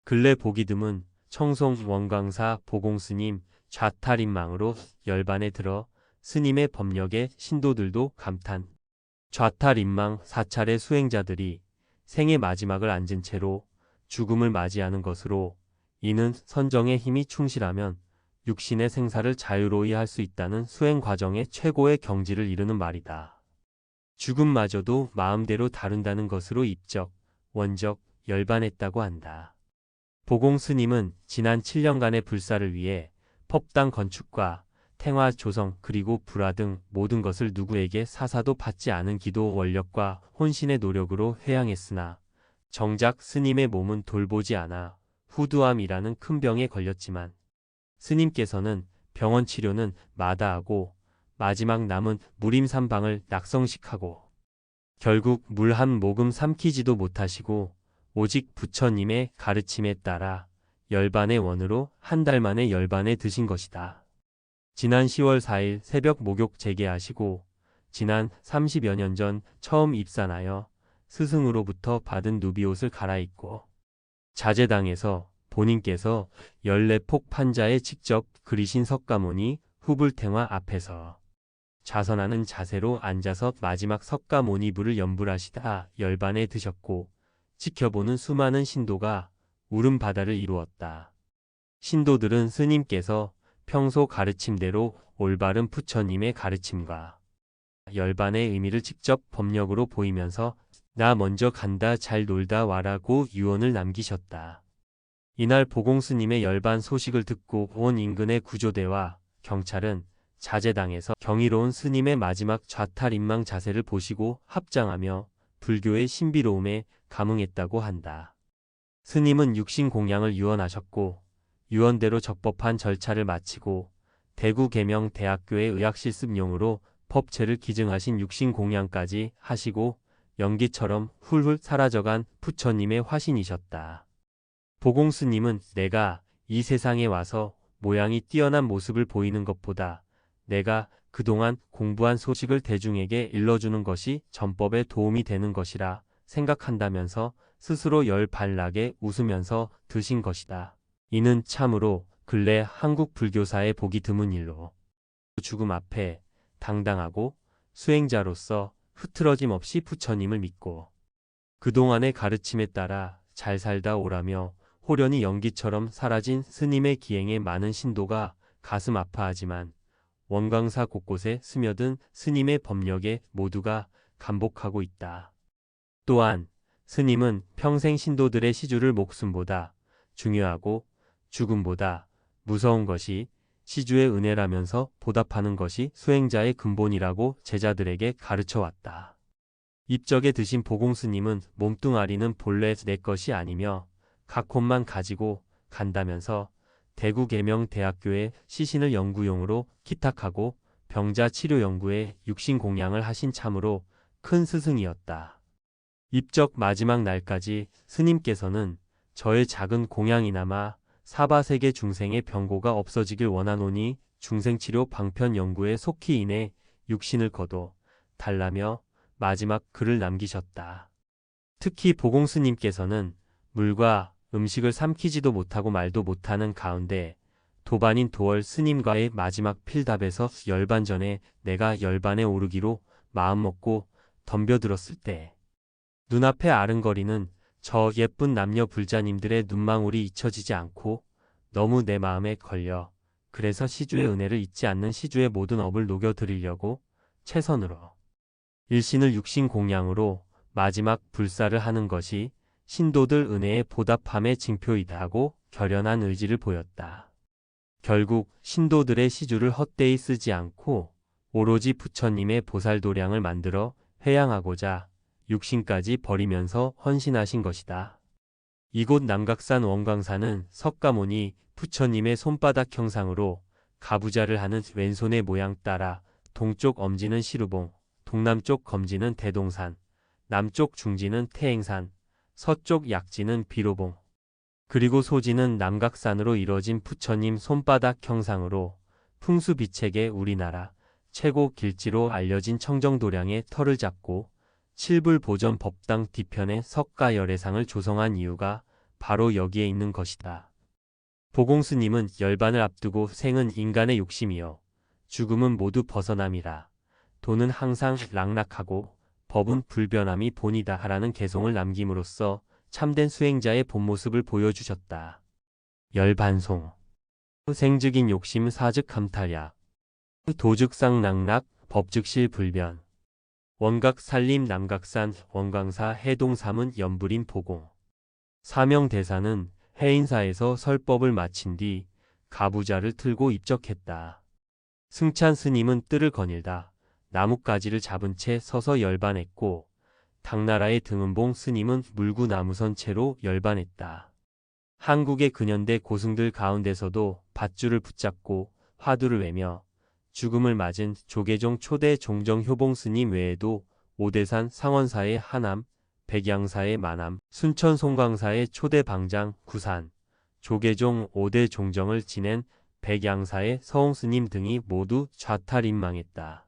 근래 보기 드문 청송 원광사 보공스님 좌탈인망으로 열반에 들어 스님의 법력에 신도들도 감탄. 좌탈인망 사찰의 수행자들이 생의 마지막을 앉은 채로 죽음을 맞이하는 것으로, 이는 선정의 힘이 충실하면 육신의 생사를 자유로이 할 수 있다는 수행 과정의 최고의 경지를 이루는 말이다. 죽음마저도 마음대로 다룬다는 것으로 입적, 원적, 열반했다고 한다. 보공스님은 지난 7년간의 불사를 위해 법당 건축과 탱화 조성 그리고 불화 등 모든 것을 누구에게 사사도 받지 않은 기도 원력과 혼신의 노력으로 회양했으나 정작 스님의 몸은 돌보지 않아 후두암이라는 큰 병에 걸렸지만, 스님께서는 병원 치료는 마다하고 마지막 남은 무림삼방을 낙성식하고 결국 물 한 모금 삼키지도 못하시고 오직 부처님의 가르침에 따라 열반의 원으로 한 달 만에 열반에 드신 것이다. 지난 10월 4일 새벽 목욕 재개하시고 지난 30여 년 전 처음 입산하여 스승으로부터 받은 누비옷을 갈아입고 자제당에서 본인께서 14폭 판자에 직접 그리신 석가모니 후불탱화 앞에서 좌선하는 자세로 앉아서 마지막 석가모니불을 연불하시다 열반에 드셨고, 지켜보는 수많은 신도가 울음바다를 이루었다. 신도들은 스님께서 평소 가르침대로 올바른 부처님의 가르침과 열반의 의미를 직접 법력으로 보이면서 나 먼저 간다 잘 놀다 와라고 유언을 남기셨다. 이날 보공스님의 열반 소식을 듣고 온 인근의 구조대와 경찰은 자제당에서 경이로운 스님의 마지막 좌탈인망 자세를 보시고 합장하며 불교의 신비로움에 감흥했다고 한다. 스님은 육신 공양을 유언하셨고 유언대로 적법한 절차를 마치고 대구 계명대학교의 의학실습용으로 법체를 기증하신 육신 공양까지 하시고 연기처럼 훌훌 사라져간 부처님의 화신이셨다. 보공스님은 내가 이 세상에 와서 모양이 뛰어난 모습을 보이는 것보다 내가 그동안 공부한 소식을 대중에게 일러주는 것이 전법에 도움이 되는 것이라 생각한다면서 스스로 열발나게 웃으면서 드신 것이다. 이는 참으로 근래 한국 불교사에 보기 드문 일로 죽음 앞에 당당하고 수행자로서 흐트러짐 없이 부처님을 믿고 그동안의 가르침에 따라 잘 살다 오라며 호련히 연기처럼 사라진 스님의 기행에 많은 신도가 가슴 아파하지만 원광사 곳곳에 스며든 스님의 법력에 모두가 감복하고 있다. 또한 스님은 평생 신도들의 시주를 목숨보다 중요하고 죽음보다 무서운 것이 시주의 은혜라면서 보답하는 것이 수행자의 근본이라고 제자들에게 가르쳐왔다. 입적에 드신 보공스님은 몸뚱아리는 본래 내 것이 아니며 각혼만 가지고 간다면서 대구 계명대학교에 시신을 연구용으로 기탁하고 병자 치료 연구에 육신 공양을 하신 참으로 큰 스승이었다. 입적 마지막 날까지 스님께서는 저의 작은 공양이나마 사바세계 중생의 병고가 없어지길 원하노니 중생치료 방편 연구에 속히 인해 육신을 거둬 달라며 마지막 글을 남기셨다. 특히 보공스님께서는 물과 음식을 삼키지도 못하고 말도 못하는 가운데 도반인 도월 스님과의 마지막 필답에서 열반 전에 내가 열반에 오르기로 마음먹고 덤벼들었을 때 눈앞에 아른거리는 저 예쁜 남녀 불자님들의 눈망울이 잊혀지지 않고 너무 내 마음에 걸려 그래서 시주의 은혜를 잊지 않는 시주의 모든 업을 녹여드리려고 최선으로 일신을 육신 공양으로 마지막 불사를 하는 것이 신도들 은혜에 보답함의 징표이다 하고 결연한 의지를 보였다. 결국 신도들의 시주를 헛되이 쓰지 않고 오로지 부처님의 보살도량을 만들어 회양하고자 육신까지 버리면서 헌신하신 것이다. 이곳 남각산 원광사는 석가모니 부처님의 손바닥 형상으로 가부좌를 하는 왼손의 모양 따라 동쪽 엄지는 시루봉, 동남쪽 검지는 대동산, 남쪽 중지는 태행산, 서쪽 약지는 비로봉, 그리고 소지는 남각산으로 이뤄진 부처님 손바닥 형상으로 풍수비책의 우리나라 최고 길지로 알려진 청정도량의 털을 잡고 칠불보전 법당 뒤편에 석가열애상을 조성한 이유가 바로 여기에 있는 것이다. 보공스님은 열반을 앞두고 생은 인간의 욕심이요 죽음은 모두 벗어남이라. 도는 항상 락락하고 법은 불변함이 본이다 하라는 개송을 남김으로써 참된 수행자의 본 모습을 보여주셨다. 열반송 생즉인 욕심 사즉 감탈약 도즉상 낙락 법즉실 불변 원각 살림 남각산 원광사 해동삼은 연불인 보공 사명대사는 해인사에서 설법을 마친 뒤 가부좌를 틀고 입적했다. 승찬 스님은 뜰을 거닐다 나뭇가지를 잡은 채 서서 열반했고 당나라의 등은봉 스님은 물구 나무선 채로 열반했다. 한국의 근현대 고승들 가운데서도 밧줄을 붙잡고 화두를 외며 죽음을 맞은 조계종 초대 종정 효봉 스님 외에도 오대산 상원사의 하남, 백양사의 만암, 순천 송광사의 초대 방장 구산, 조계종 5대 종정을 지낸 백양사의 서홍 스님 등이 모두 좌탈인망했다.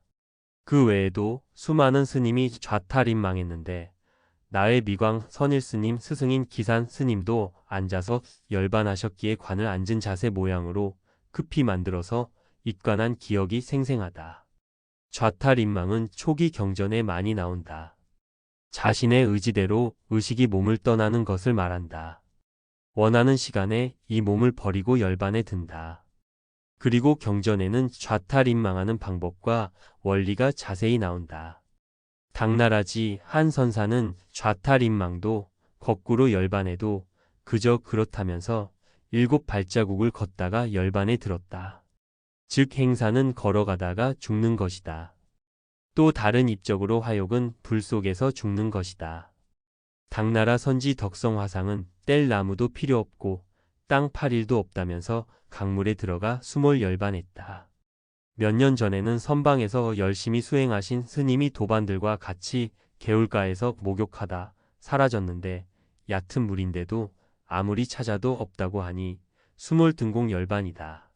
그 외에도 수많은 스님이 좌탈인망했는데 나의 미광 선일 스님 스승인 기산 스님도 앉아서 열반하셨기에 관을 앉은 자세 모양으로 급히 만들어서 입관한 기억이 생생하다. 좌탈인망은 초기 경전에 많이 나온다. 자신의 의지대로 의식이 몸을 떠나는 것을 말한다. 원하는 시간에 이 몸을 버리고 열반에 든다. 그리고 경전에는 좌탈인망하는 방법과 원리가 자세히 나온다. 당나라지 한 선사는 좌탈인망도 거꾸로 열반에도 그저 그렇다면서 7 발자국을 걷다가 열반에 들었다. 즉 행사는 걸어가다가 죽는 것이다. 또 다른 입적으로 화욕은 불 속에서 죽는 것이다. 당나라 선지 덕성화상은 뗄 나무도 필요 없고 땅 팔 일도 없다면서 강물에 들어가 수몰 열반했다. 몇 년 전에는 선방에서 열심히 수행하신 스님이 도반들과 같이 개울가에서 목욕하다 사라졌는데 얕은 물인데도 아무리 찾아도 없다고 하니 수몰 등공 열반이다.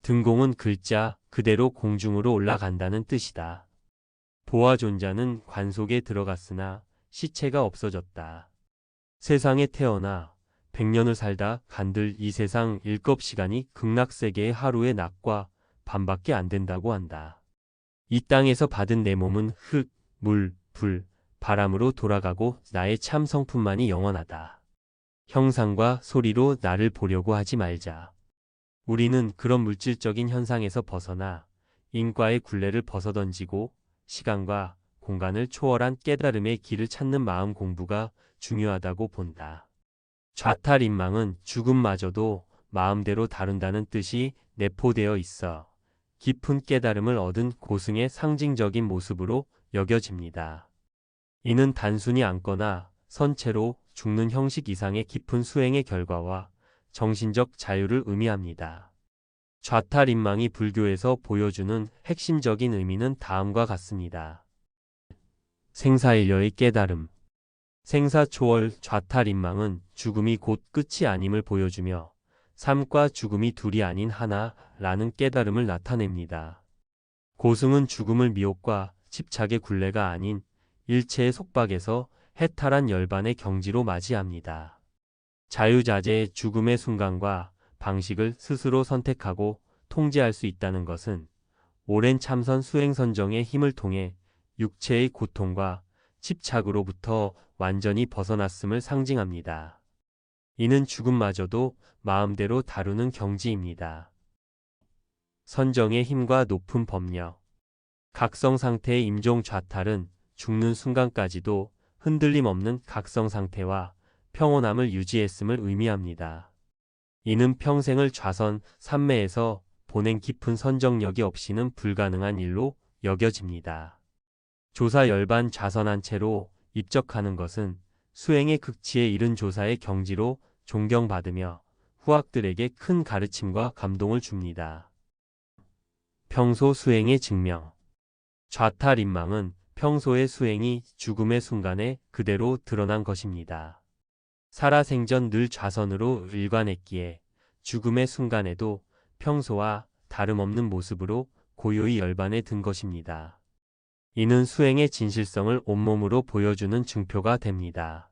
등공은 글자 그대로 공중으로 올라간다는 뜻이다. 보아존자는 관 속에 들어갔으나 시체가 없어졌다. 세상에 태어나 100년을 살다 간들 이 세상 일겁시간이 극락세계의 하루의 낮과 밤밖에 안 된다고 한다. 이 땅에서 받은 내 몸은 흙, 물, 불, 바람으로 돌아가고 나의 참 성품만이 영원하다. 형상과 소리로 나를 보려고 하지 말자. 우리는 그런 물질적인 현상에서 벗어나 인과의 굴레를 벗어던지고 시간과 공간을 초월한 깨달음의 길을 찾는 마음 공부가 중요하다고 본다. 좌탈인망은 죽음마저도 마음대로 다룬다는 뜻이 내포되어 있어 깊은 깨달음을 얻은 고승의 상징적인 모습으로 여겨집니다. 이는 단순히 앉거나 선체로 죽는 형식 이상의 깊은 수행의 결과와 정신적 자유를 의미합니다. 좌탈인망이 불교에서 보여주는 핵심적인 의미는 다음과 같습니다. 생사일려의 깨달음. 생사초월 좌탈인망은 죽음이 곧 끝이 아님을 보여주며 삶과 죽음이 둘이 아닌 하나라는 깨달음을 나타냅니다. 고승은 죽음을 미혹과 집착의 굴레가 아닌 일체의 속박에서 해탈한 열반의 경지로 맞이합니다. 자유자재의 죽음의 순간과 방식을 스스로 선택하고 통제할 수 있다는 것은 오랜 참선 수행선정의 힘을 통해 육체의 고통과 집착으로부터 완전히 벗어났음을 상징합니다. 이는 죽음마저도 마음대로 다루는 경지입니다. 선정의 힘과 높은 법력. 각성 상태의 임종 좌탈은 죽는 순간까지도 흔들림 없는 각성 상태와 평온함을 유지했음을 의미합니다. 이는 평생을 좌선 삼매에서 보낸 깊은 선정력이 없이는 불가능한 일로 여겨집니다. 조사 열반 좌선한 채로 입적하는 것은 수행의 극치에 이른 조사의 경지로 존경받으며 후학들에게 큰 가르침과 감동을 줍니다. 평소 수행의 증명. 좌탈인망은 평소의 수행이 죽음의 순간에 그대로 드러난 것입니다. 살아생전 늘 좌선으로 일관했기에 죽음의 순간에도 평소와 다름없는 모습으로 고요히 열반에 든 것입니다. 이는 수행의 진실성을 온몸으로 보여주는 증표가 됩니다.